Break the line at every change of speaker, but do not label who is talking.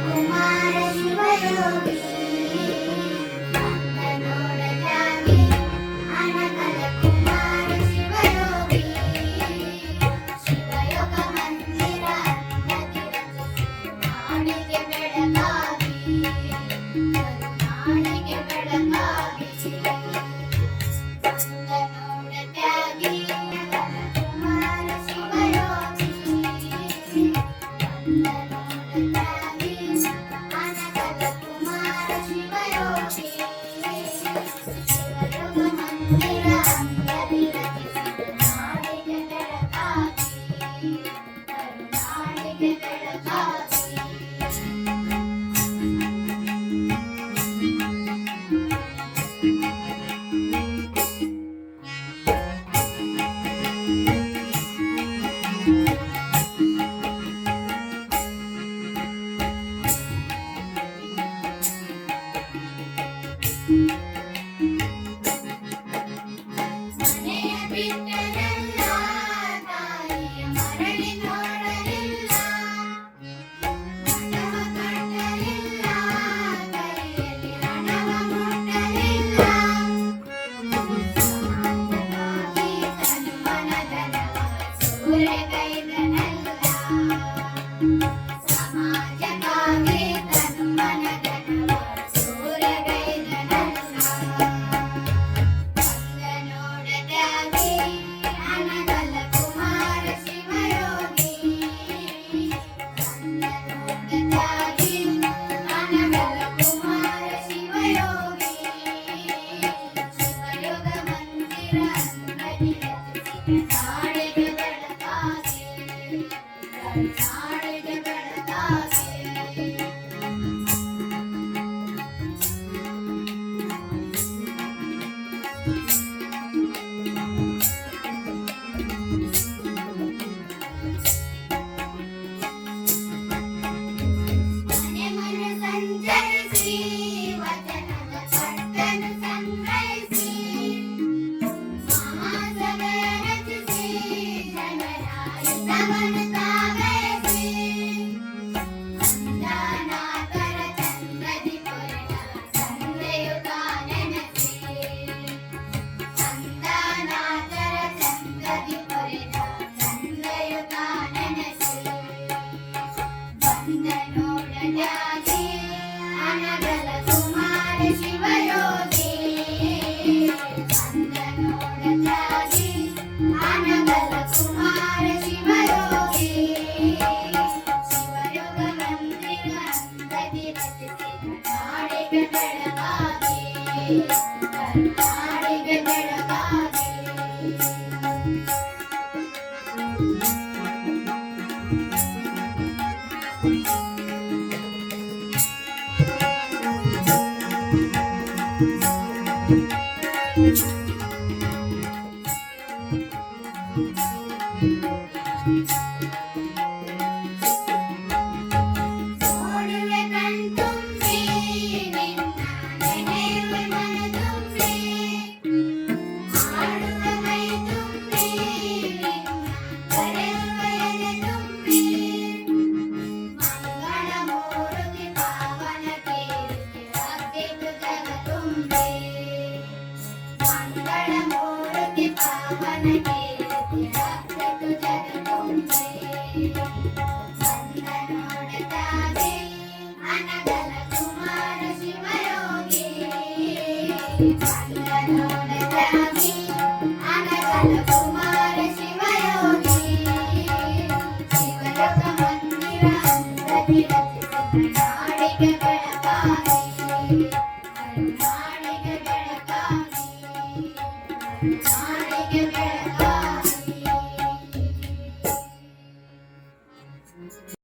ಕುಮಾರ ಶಿವಯೋಗಿ ಬಂದನೋಡಲಾಗಿ ಅನಗಲ ಕುಮಾರ ಶಿವಯೋಗಿ ಶಿವಯೋಗ ಮಂದಿರ ಅನ್ನದಿ ರಚಿಸಿ ನಾಡಿಗೆ ಬೆಳಗಾಗಿ ನಾಡಿಗೆ ಬೆಳಗಾಗಿ ಬಂದನೋಡಲಾಗಿ ಕುಮಾರ ಶಿವಯೋಗಿ ಬಂದನೋಡಲಾಗಿ ಅನಗಲ ಕುಮಾರ ಶಿವಯೋಗಿ ಶಿವಯೋಗ ಮಂದಿರ ಅನ್ನದಿ ರಚಿಸಿ ನಾಡಿಗೆ ಬೆಳಗಾಗಿ ನಾಡಿಗೆ ಬೆಳಗಾಗಿ ಮನೆಯ ಬಿಟ್ಟರೆಲ್ಲ ತಾಯಿಯ ಮರಳಿ ನೋಡಲಿಲ್ಲ ಮಠವ ಕಟ್ಟಲಿಲ್ಲ ಕೈಯಲ್ಲಿ ಹಣವ ಮುಟ್ಟಲಿಲ್ಲ ಸಮಾಜವಾಗಿ ತನು ಮನದನವ ಸೂರೆಗೈದನಲ್ಲ ಸಮಾಜಕ್ಕಾಗಿ ತನು ಮನದನವ ಸೂರೆಗೈದನಲ್ಲ ಬಂದನೋಡಲಾಗಿ ಅನಗಲ ಕುಮಾರ ಶಿವಯೋಗಿ ಬಂದನೋಡಲಾಗಿ ಅನಗಲ ಕುಮಾರ ಶಿವಯೋಗಿ ಶಿವಯೋಗ ಮಂದಿರ ಅನ್ನದಿ ರಚಿಸಿ ನಾಡಿಗೆ ಬೆಳಗಾಗಿ ನಾಡಿಗೆ ಬೆಳಗಾಗಿ ಮನೆ ಮನೆ ಸಂಚರಿಸಿ ವಚನದ ಕಟ್ಟನ್ನು ಸಂಗ್ರಹಿಸಿ ಮಹಾಸಭೆ ರಚಿಸಿ ಜನರ ಹಿತವನ್ನು ತಾಗೈಸಿ ಅಂದಾನಾಥರ ಚಂದದಿ ಪೊರೆದ ತಂದೆಯು ತಾನೆನಸಿ ಅಂದಾನಾಥರ ಚಂದದಿ ಪೊರೆದ ತಂದೆಯು ತಾನೆನಸಿ ಬಂದನೋಡಲಾಗಿ ಅನಗಲ ಕುಮಾರ ಶಿವಯೋಗಿ ಬಂದನೋಡಲಾಗಿ ಅನಗಲ ಕುಮಾರ ಶಿವಯೋಗಿ ಶಿವಯೋಗ ಮಂದಿರ ಅನ್ನದಿ ರಚಿಸಿ ನಾಡಿಗೆ ಬೆಳಗಾಗಿ ನಾಡಿಗೆ ಬೆಳಗಾಗಿ ನೋಡುವೆ ಕಣ್ತುಂಬಿ ನಿನ್ನ ನೆನೆಯುವೆ ಮನತುಂಬಿ ಹಾಡುವೆ ಮೈ ತುಂಬಿ ನಿನ್ನ ಕರೆಯುವೆ ಎದೆ ತುಂಬಿ ಮಂಗಳ ಮೂರುತಿ ಪಾವನ ಕೀರ್ತಿ ಹತ್ತಿತು ಜಗ ತುಂಬಿ ಮಂಗಳ ಮೂರುತಿ ಪಾವನ ಕೀರ್ತಿ ಹತ್ತಿತು ಜಗ ತುಂಬಿ ಬಂದನೋಡಲಾಗಿ ಅನಗಲ ಕುಮಾರ ಶಿವಯೋಗಿ ಬಂದನೋಡಲಾಗಿ ಅನಗಲ ಕುಮಾರ ಶಿವಯೋಗಿ ಶಿವಯೋಗ ಮಂದಿರ ಅನ್ನದಿ ರಚಿಸಿ ನಾಡಿಗೆ ಬೆಳಗಾಗಿ ನಾಡಿಗೆ ಬೆಳಗಾಗಿ